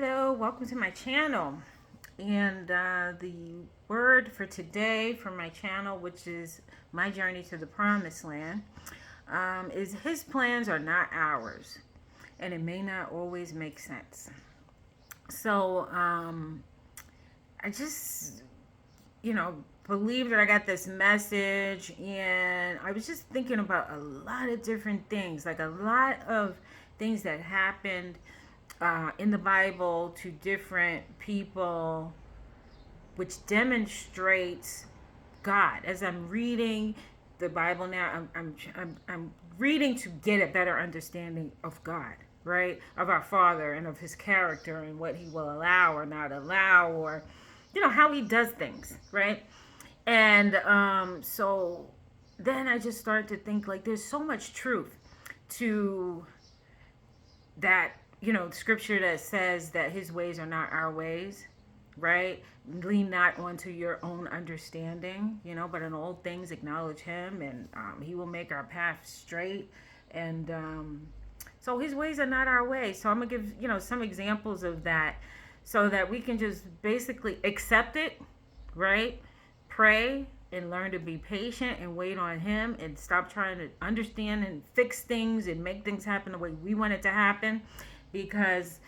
Hello, welcome to my channel. And the word for today from my channel, which is my journey to the promised land, is his plans are not ours, and it may not always make sense. So I just, believe that I got this message, and I was just thinking about a lot of different things, like a lot of things that happened in the Bible to different people, which demonstrates God. As I'm reading the Bible now, I'm reading to get a better understanding of God, right? Of our Father and of His character and what He will allow or not allow, or how He does things, right? And so then I just started to think, like, there's so much truth to that, scripture that says that his ways are not our ways, right? Lean not onto your own understanding, but in all things acknowledge him, and he will make our path straight. And so his ways are not our ways. So I'm gonna give some examples of that, so that we can just basically accept it, right? Pray and learn to be patient and wait on him, and stop trying to understand and fix things and make things happen the way we want it to happen, because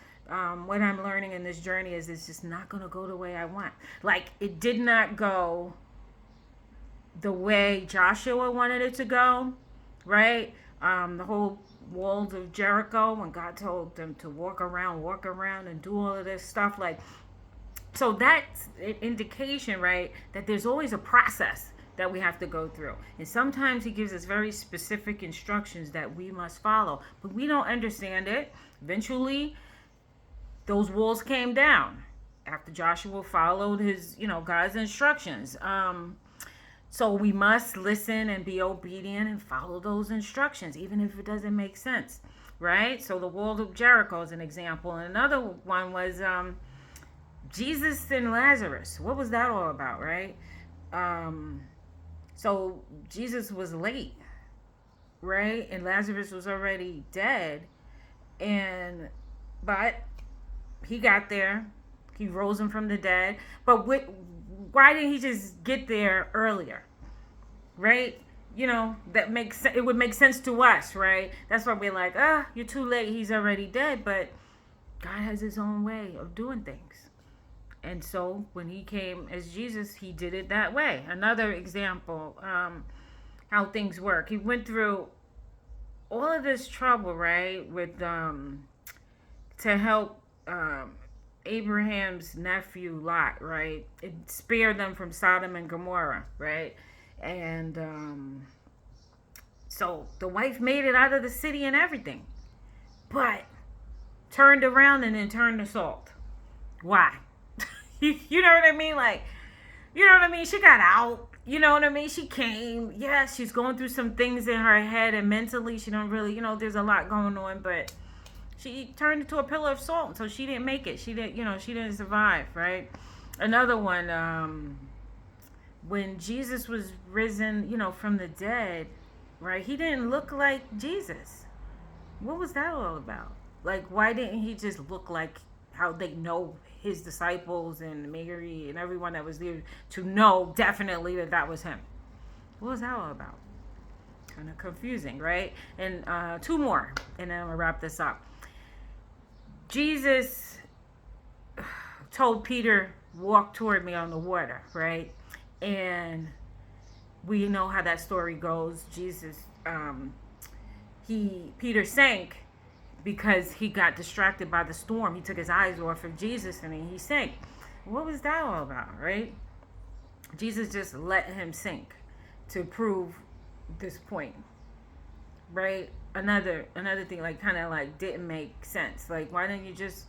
what I'm learning in this journey is it's just not going to go the way I want. Like, it did not go the way Joshua wanted it to go, right? The whole walls of Jericho, when God told them to walk around and do all of this stuff, like, so that's an indication, right, that there's always a process that we have to go through. And sometimes he gives us very specific instructions that we must follow, but we don't understand it. Eventually, those walls came down after Joshua followed his, God's instructions. So we must listen and be obedient and follow those instructions, even if it doesn't make sense, right? So the wall of Jericho is an example. And another one was Jesus and Lazarus. What was that all about, right? So Jesus was late, right? And Lazarus was already dead. But he got there. He rose him from the dead. But why didn't he just get there earlier, right? That makes sense. It would make sense to us, right? That's why we're like, you're too late. He's already dead. But God has his own way of doing things. And so when he came as Jesus, he did it that way. Another example, how things work. He went through all of this trouble, right, with to help Abraham's nephew Lot, right? It spared them from Sodom and Gomorrah, right? And so the wife made it out of the city and everything, but turned around and then turned to salt. Why? You know what I mean? Like, you know what I mean? She got out. You know what I mean? She came. Yeah, she's going through some things in her head, and mentally she don't really, there's a lot going on, but she turned into a pillar of salt, so she didn't make it. She didn't survive, right? Another one, when Jesus was risen, from the dead, right? He didn't look like Jesus. What was that all about? Like, why didn't he just look like how they know his disciples and Mary and everyone that was there to know definitely that was him? What was that all about? Kind of confusing, right? And two more, and then I'm gonna wrap this up. Jesus told Peter, walk toward me on the water, right? And we know how that story goes. Peter sank because he got distracted by the storm. He took his eyes off of Jesus and he sank. What was that all about, right? Jesus just let him sink to prove this point, right? Another thing, like, kind of like didn't make sense. Like, why didn't you just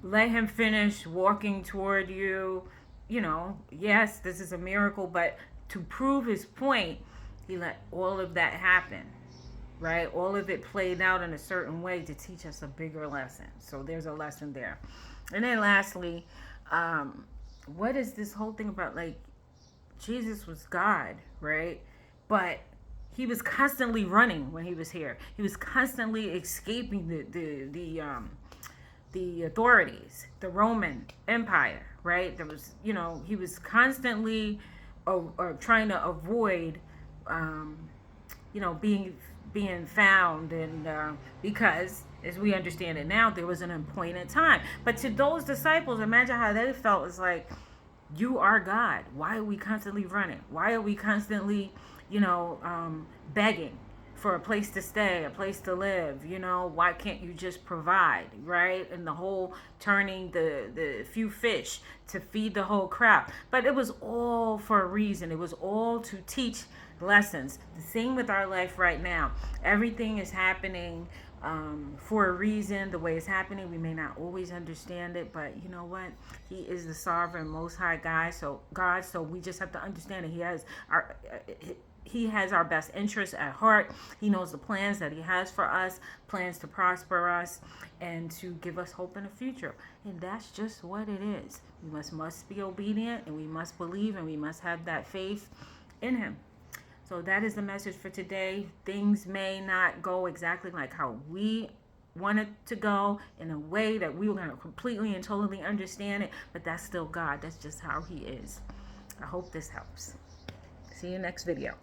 let him finish walking toward you? Yes, this is a miracle, but to prove his point, he let all of that happen, right? All of it played out in a certain way to teach us a bigger lesson. So there's a lesson there. And then lastly, what is this whole thing about? Like, Jesus was God, right? But he was constantly running when he was here. He was constantly escaping the authorities, the Roman Empire, right? There was, he was constantly trying to avoid, being found, and because, as we understand it now, there was an appointed time. But to those disciples, imagine how they felt. It's like, you are God. Why are we constantly running? Why are we constantly, begging for a place to stay, a place to live? Why can't you just provide, right? And the whole turning the few fish to feed the whole crowd. But it was all for a reason. It was all to teach lessons. The same with our life right now. Everything is happening for a reason. The way it's happening, we may not always understand it, but you know what? He is the sovereign, most high God. So we just have to understand that He has our best interests at heart. He knows the plans that He has for us, plans to prosper us and to give us hope in the future. And that's just what it is. We must be obedient, and we must believe, and we must have that faith in Him. So that is the message for today. Things may not go exactly like how we want it to go, in a way that we were going to completely and totally understand it, but that's still God. That's just how He is. I hope this helps. See you next video.